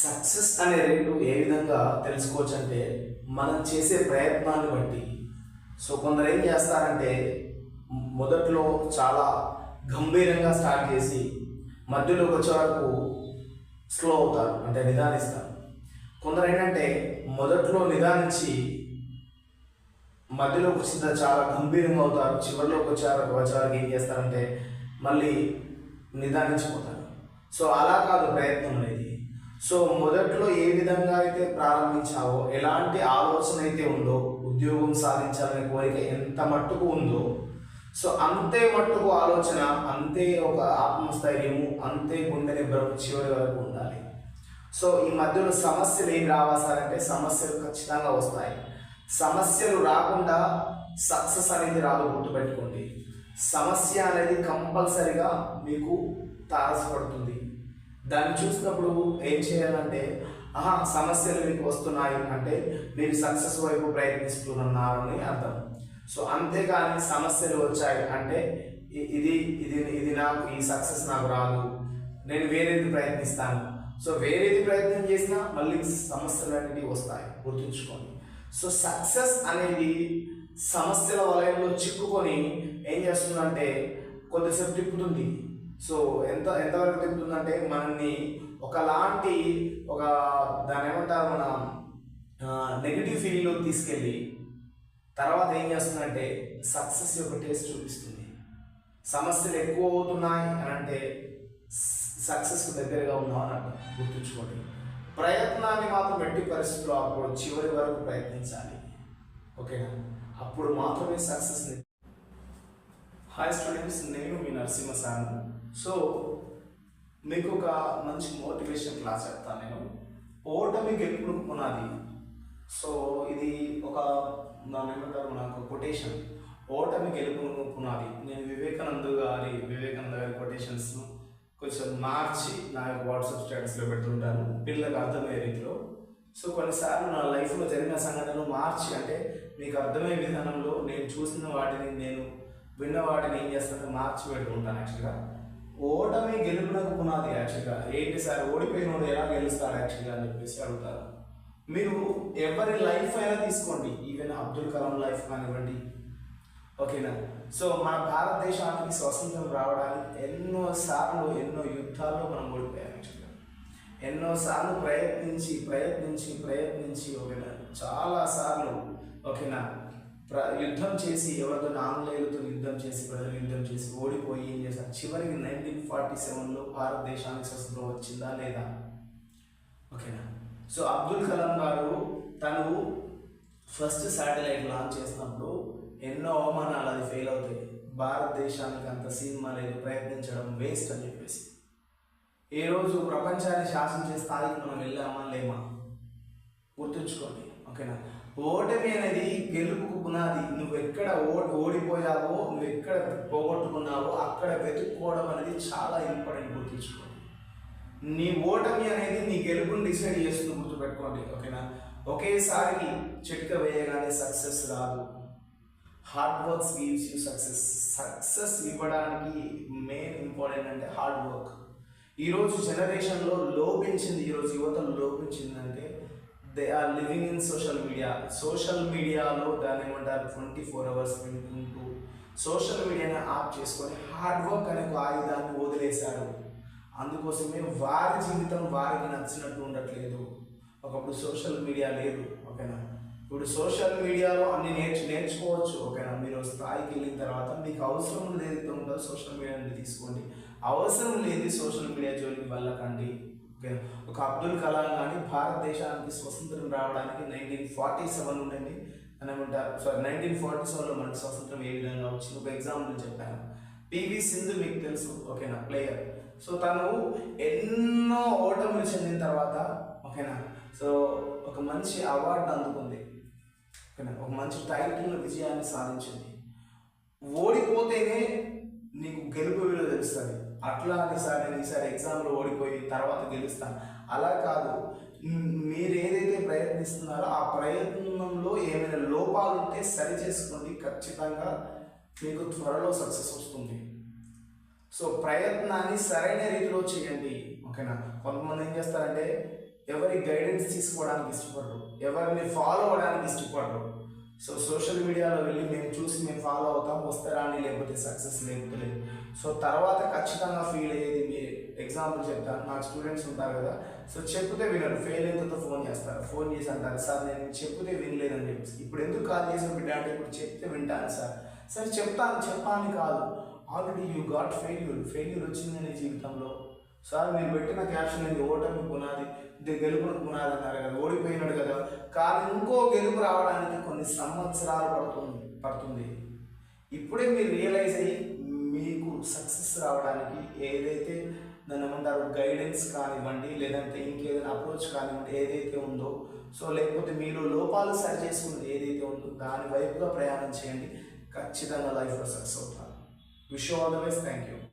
Success అనే rate ఏ విధంగా తెలుసుకోవచ్చు అంటే మనం చేసే ప్రయత్నాన్ని బట్టి. సో కొందరు ఏం చేస్తారంటే మొదట్లో చాలా గంభీరంగా స్టార్ట్ చేసి మధ్యలోకి వచ్చే వరకు స్లో అవుతారు, అంటే నిదానిస్తారు. కొందరు ఏంటంటే మొదట్లో నిదానించి మధ్యలోకి వచ్చిన చాలా గంభీరంగా అవుతారు, చివరిలోకి వచ్చేవారికి ఏం చేస్తారంటే మళ్ళీ నిదానించిపోతారు. సో అలా కాదు ప్రయత్నం అనేది. సో మొదట్లో ఏ విధంగా అయితే ప్రారంభించావో, ఎలాంటి ఆలోచన అయితే ఉందో, ఉద్యోగం సాధించాలనే కోరిక ఎంత మట్టుకు ఉందో, సో అంతే మట్టుకు ఆలోచన, అంతే ఒక ఆత్మస్థైర్యము, అంతే గుండె నిబ్బరం చివరి వరకు ఉండాలి. సో ఈ మధ్యలో సమస్యలు ఏం రావాలంటే సమస్యలు ఖచ్చితంగా వస్తాయి. సమస్యలు రాకుండా సక్సెస్ అనేది రాదు, గుర్తుపెట్టుకోండి. సమస్య అనేది కంపల్సరిగా మీకు తారసపడుతుంది. దాన్ని చూసినప్పుడు ఏం చేయాలంటే, సమస్యలు మీకు వస్తున్నాయి అంటే మీరు సక్సెస్ వైపు ప్రయత్నిస్తున్నారు అని అర్థం. సో అంతేకాని సమస్యలు వచ్చాయి అంటే ఇది ఇది ఇది నాకు ఈ సక్సెస్ నాకు రాదు, నేను వేరేది ప్రయత్నిస్తాను. సో వేరేది ప్రయత్నం చేసినా మళ్ళీ సమస్యలు అనేవి వస్తాయి, గుర్తుంచుకోండి. సో సక్సెస్ అనేది సమస్యల వలయంలో చిక్కుకొని ఏం చేస్తుందంటే కొద్దిసేపు తిప్పుతుంది. సో ఎంతవరకు తిప్పుతుందంటే మనల్ని ఒకలాంటి దాని ఏమంటారు, మన నెగిటివ్ ఫీలింగ్లో తీసుకెళ్ళి తర్వాత ఏం చేస్తుందంటే సక్సెస్ యొక్క టేస్ట్ చూపిస్తుంది. సమస్యలు ఎక్కువ అవుతున్నాయి అని అంటే సక్సెస్కు దగ్గరగా ఉన్నామని అర్థం, గుర్తుంచుకోండి. ప్రయత్నాన్ని మాత్రం ఎట్టి పరిస్థితుల్లో అప్పుడు చివరి వరకు ప్రయత్నించాలి, ఓకేనా? అప్పుడు మాత్రమే సక్సెస్ని. హాయ్ స్టూడెంట్స్, నేను మీ నరసింహ సార్. సో మీకు ఒక మంచి మోటివేషన్ క్లాస్ చెప్తాను నేను. ఓటమి గెలుపును పునాది. సో ఇది ఒక దాని ఏమంటారు, మనకు కొటేషన్. ఓటమి గెలుపును పునాది. నేను వివేకానంద గారి కొటేషన్స్ను కొంచెం మార్చి నా యొక్క వాట్సాప్ స్టేటస్లో పెడుతుంటాను, పిల్లలకు అర్థమయ్యే రీతిలో. సో కొన్నిసార్లు నా లైఫ్లో జరిగిన సంఘటనలు మార్చి, అంటే మీకు అర్థమయ్యే విధానంలో నేను చూసిన వాటిని, నేను విన్న వాటిని ఏం చేస్తానంటే మార్చి పెడుతుంటాను. యాక్చువల్గా ఓటమి గెలుపునకు పునాది. యాక్చువల్గా ఏంటి సార్, ఓడిపోయినోడు ఎలా గెలుస్తాడు యాక్చువల్గా అని చెప్పేసి అడుగుతారు. మీరు ఎవరి లైఫ్ అయినా తీసుకోండి, ఈవెన్ అబ్దుల్ కలాం లైఫ్ కానివ్వండి, ఓకేనా? సో మన భారతదేశానికి స్వతంత్రం రావడానికి ఎన్నో యుద్ధాల్లో మనం ఓడిపోయాం. యాక్చువల్గా ఎన్నోసార్లు ప్రయత్నించి ఓకేనా, చాలాసార్లు ఓకేనా యుద్ధం చేసి, ఎవరితో ఆంగ్లేయులతో యుద్ధం చేసి, ప్రజలు యుద్ధం చేసి ఓడిపోయి ఏం చేశారు, చివరికి 1947లో భారతదేశానికి స్వతంత్రం వచ్చిందా లేదా, ఓకేనా? సో అబ్దుల్ కలాం గారు తను ఫస్ట్ శాటిలైట్ లాంచ్ చేసినప్పుడు ఎన్నో అవమానాలు, అది ఫెయిల్ అవుతాయి, భారతదేశానికి అంత సినిమా లేదు, ప్రయత్నించడం వేస్ట్ అని చెప్పేసి. ఈరోజు ప్రపంచాన్ని శాసించే స్థాయికి మనం వెళ్ళామా లేమా, గుర్తుంచుకోండి, ఓకేనా? ఓటమి అనేది గెలుపుకు పునాది. నువ్వు ఎక్కడ ఓడిపోయావో, నువ్వు ఎక్కడ పోగొట్టుకున్నావో అక్కడ వెతుక్కోవడం అనేది చాలా ఇంపార్టెంట్, గుర్తుంచుకోండి. నీ ఓటమి అనేది నీ గెలుపుని డిసైడ్ చేస్తుంది, గుర్తుపెట్టుకోండి, ఓకేనా? ఒకేసారి చిట్క వేయగానే సక్సెస్ రాదు. Hard works gives you success. Success ఇవ్వడానికి మెయిన్ ఇంపార్టెంట్ అంటే హార్డ్ వర్క్. ఈరోజు జనరేషన్లో ఈరోజు యువతలు లోపించిందంటే they are living in social మీడియాలో దాన్ని ఏమంటారు 24 hours వింటూ సోషల్ మీడియాని ఆఫ్ చేసుకొని హార్డ్ వర్క్ అనే ఒక ఆయుధాన్ని వదిలేశారు. అందుకోసమే వారి జీవితం వారికి నచ్చినట్టు ఉండట్లేదు. ఒకప్పుడు సోషల్ మీడియా లేదు, ఓకేనా? ఇప్పుడు సోషల్ మీడియాలో అన్ని నేర్చుకోవచ్చు, ఓకేనా? మీరు స్థాయికి వెళ్ళిన తర్వాత మీకు అవసరం ఏదైతే ఉందో సోషల్ మీడియా నుండి తీసుకోండి, అవసరం లేదు సోషల్ మీడియా జోలికి వెళ్ళకండి, ఓకేనా? ఒక అబ్దుల్ కలాం కానీ భారతదేశానికి స్వతంత్రం రావడానికి 1947 ఉండండి అని ఏమంటారు. 1947లో మనకి స్వతంత్రం ఏ విధంగా వచ్చింది ఒక ఎగ్జాంపుల్ చెప్పాను. పివి సింధు మీకు తెలుసు, ఓకేనా, ప్లేయర్. సో తను ఎన్నో ఓటములు చెందిన తర్వాత, ఓకేనా, సో ఒక మంచి అవార్డు అందుకుంది, ఓకేనా, ఒక మంచి టైటిల్ విజయాన్ని సాధించింది. ఓడిపోతేనే నీకు గెలుపు విలువ తెలుస్తుంది. అట్లా నేను ఈసారి ఎగ్జామ్లో ఓడిపోయి తర్వాత గెలుస్తాను అలా కాదు. మీరు ఏదైతే ప్రయత్నిస్తున్నారో ఆ ప్రయత్నంలో ఏమైనా లోపాలు ఉంటే సరి చేసుకోండి, ఖచ్చితంగా మీకు త్వరలో సక్సెస్ వస్తుంది. సో ప్రయత్నాన్ని సరైన రీతిలో చేయండి, ఓకేనా. కొంతమంది ఏం చేస్తారంటే ఎవరి గైడెన్స్ తీసుకోవడానికి ఇష్టపడరు, ఎవరిని ఫాలో అవ్వడానికి ఇష్టపడరు. సో సోషల్ మీడియాలో వెళ్ళి మేము ఫాలో అవుతాం, వస్తే రాని, లేకపోతే సక్సెస్ లేకపోతే లేదు. సో తర్వాత ఖచ్చితంగా ఫీల్ అయ్యేది మీరు. ఎగ్జాంపుల్ చెప్తాను, నాకు స్టూడెంట్స్ ఉంటారు కదా, సో చెప్తే వినరు, ఫెయిల్ అయినంత ఫోన్ చేస్తారు, ఫోన్ చేసి అంటారు సార్ నేను చెప్తే వినలేదని చెప్పేసి. ఇప్పుడు ఎందుకు కాల్ చేసిన బిడ్డ అంటే ఇప్పుడు చెప్తే వింటాను సార్. సరే చెప్పాను కాదు, ఆల్రెడీ యూ గాట్ ఫెయిల్యూర్ వచ్చింది నీ జీవితంలో. సార్ మీరు పెట్టిన క్యాప్షన్ ఇది ఓటమి పునాది, ఇది గెలుపును పునాది అన్నారు కదా, ఓడిపోయినాడు కదా, కానీ ఇంకో గెలుపు రావడానికి కొన్ని సంవత్సరాలు పడుతుంది. ఇప్పుడే మీరు రియలైజ్ అయ్యి మీకు సక్సెస్ రావడానికి ఏదైతే దాన్ని ఏమంటారు గైడెన్స్ కానివ్వండి, లేదంటే ఇంకేదైనా అప్రోచ్ కానివ్వండి, ఏదైతే ఉందో, సో లేకపోతే మీరు లోపాలు సరి చేసుకున్నది ఏదైతే ఉందో దాని వైపుగా ప్రయాణం చేయండి, ఖచ్చితంగా లైఫ్లో సక్సెస్ అవుతారు. Wish you all the best. Thank you.